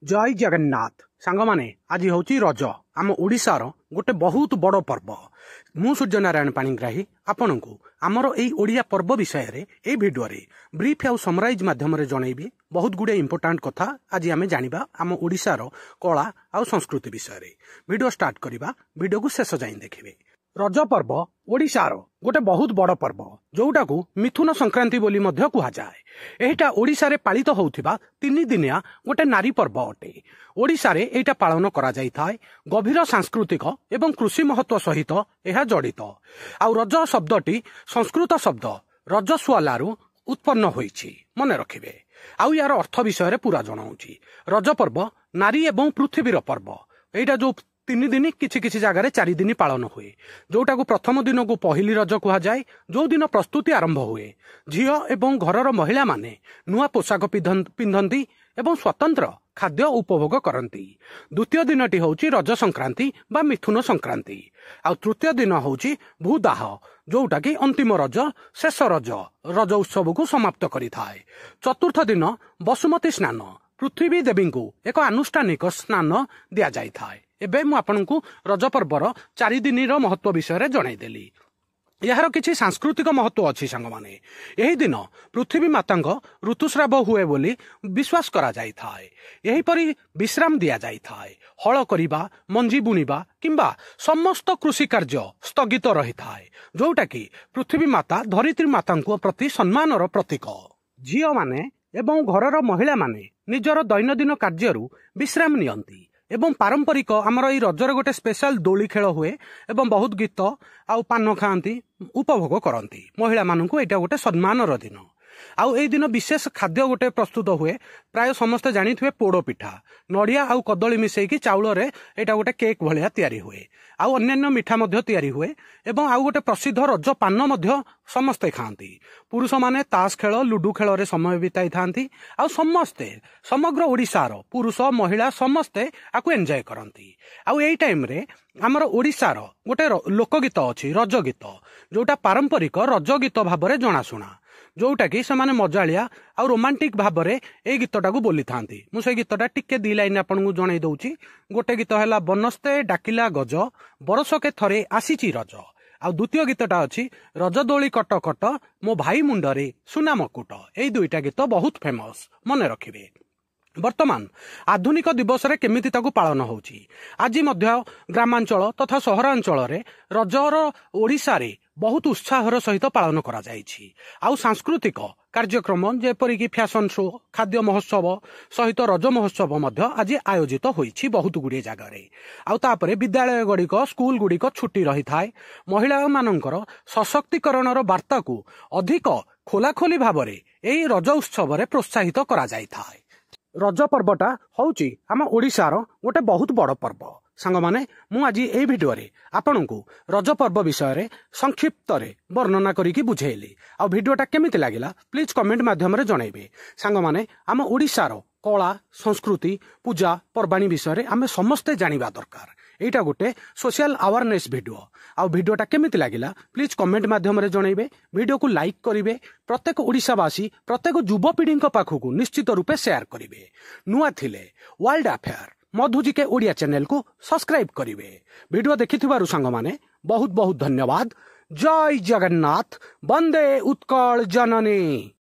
जय जगन्नाथ सांग माने आज हूँ रज आम ओडिशार गोटे बहुत बड़ पर्व। मु सूर्य नारायण पाणिग्राही आपण को आमर एई ओडिया पर्व विषय रे ए भिडियो रे ब्रीफ आउ समराइज माध्यम रे जनइबी बहुत गुडे इंपोर्टाट कथा आज आमे जानिबा आम ओडिशार कला आउ संस्कृति विषय रे। भिडियो स्टार्ट करिबा, भिडियो को शेष जाई देखिबे। रज पर्व ओडिशार गोटे बहुत बड़ पर्व जोटा को मिथुन संक्रांति बोली मध्य कुहा जाए। एटा ओडिशा रे पालित होउथिबा 3 दिनिया गोटे नारी पर्व अटे। ओडिशा रे एटा पालन करा जाई थाए। गभीर सांस्कृतिक एवं कृषि महत्व सहित एहा जड़ित। आउ रज शब्दटी संस्कृत शब्द रजस्वलारू उत्पन्न होईछि, मने रखिबे। आउ यार अर्थ विषय रे पूरा जणाउछि। रज पर्व नारी एवं पृथ्वीर पर्व। एटा जो 3 दिन किछि किछि जगह 4 दिन पालन हुए, जोटा को प्रथम दिन को पहली रज कुहा जाए, जो दिन प्रस्तुति आरंभ हुए। झियो एवं घरर महिला माने नुआ पोशाक पिंधंती एवं स्वतंत्र खाद्य उपभोग करती। द्वितीय दिनटी होउची रज संक्रांति बा मिथुन संक्रांति। आ तृतीय दिन होउची भूदाह, जोटा कि अंतिम रज शेष रज रज उत्सव को समाप्त करि थाए। चतुर्थ दिन बसुमती स्नान, पृथ्वी देवी को एक आनुष्ठानिक स्नान दिया जाई थाए। एबे मु आपनकु रज पर्वर 4 दिन महत्व विषय जनईदेली। यार किछि सांस्कृतिक महत्व अच्छी सांग माने। यही दिन पृथ्वी मातांग ऋतुस्राव हुए बोली विश्वास करा जाई थाए। यही परी विश्राम दिया जाई थाए। हल करिबा, मंजी बुनिबा किंबा समस्त कृषि कार्य स्थगित रही थाए, जोटा कि पृथ्वी माता धरित्री मातांको प्रति सम्मानर प्रतीक। झियो माने एवं घरर महिला माने निजर दैनंदिन कार्यरू विश्राम नियंती एवं पारंपरिक आमर ई रजर गोटे स्पेशल दोली खेल हुए एवं बहुत गीत आउ पान खाती उपभोग करती। महिला मानू एटा गोटे सम्मानर दिन। आउ ए दिन विशेष खाद्य गोटे प्रस्तुत हुए। प्राय समस्ते जानी थे पोड़ पिठा, नड़िया आउ कदली मिसेकी चाउल रे एटा गोटे केक भलिया तैयारी हुए। आउ अन्यान्य मिठा मध्य तैयारी हुए एवं आउ गोटे प्रसिद्ध रज पान मध्य समस्ते खाती। पुरुष माने ताश खेल, लुडु खेल रे समय बिताई थांती। आउ समस्ते समग्र ओडिशार पुरुष महिला समस्ते आकु एंजॉय करती। आउ एई टाइम रे आमर ओडिशार गोटे लोकगीत अछि रज गीत, जोटा पारंपरिक रज गीत भाबरे जणाशुना, जोटा कि सेमाने मजालिया आउ रोमांटिक भाबरे ए गीतटा को बोली थांती। मु से गीतटा टिके 2 लाइन आपनकु जणाई दउची। गोटे गीत हैला बनस्ते डाकिला गज, बरसके थरे आसीची रज। आउ द्वितीय गीतटा अछि रज दोली कट कट, मो भाई मुंडरे सुना मकुट। एई दुईटा गीत बहुत फेमस, मने रखिबे। वर्तमान आधुनिक दिवस रे केमिति ताकू पालन होउची। आज मध्य ग्रामांचल तथा सहरांचल रे रजर ओडिशा रे बहुत उत्साहर सहित पालन करा जायछि। आउ सांस्कृतिक कार्यक्रम जेपरि कि फैशन शो, खाद्य महोत्सव सहित रज महोत्सव मध्य आज आयोजित होइछि बहुत गुड़िए जगह रे। आउ तापरे विद्यालय गुड़िक स्कूल गुड़िक छुट्टी रही थाए। महिला मानकर सशक्तिकरणर वार्ता को अधिक खोलाखोली भावरे एई रज उत्सव रे प्रोत्साहित करा जाय थाए। रज पर्वटा होउची आम ओडिशार गोटे बहुत बड़ पर्व। सांग माने मु आज ए भिडियो रे आपनकु रज पर्व विषय रे संक्षिप्त रे वर्णना करिकी बुझेइली। आ भिडियोटा केमिति लागिला प्लीज कमेंट माध्यम रे जणाइबे। सांग माने आम ओडिशार कला संस्कृति पूजा पर्वाणी विषय रे आमे समस्ते जानिबा दरकार। एटा गोटे सोशल अवेयरनेस भिडियो। आ भिडियोटा केमिति लागिला प्लीज कमेंट माध्यम रे जणाइबे। भिडियो को लाइक करिवे। प्रत्येक ओडिशावासी प्रत्येक युवपीढ़ी पाखकु निश्चित रूपे शेयर करिवे। नुआ थिले वर्ल्ड अफेयर मधुजी के ओडिया चैनल को सब्सक्राइब करिवे। वीडियो देखिथिबारु सांग माने बहुत बहुत धन्यवाद। जय जगन्नाथ, वंदे उत्कल जननी।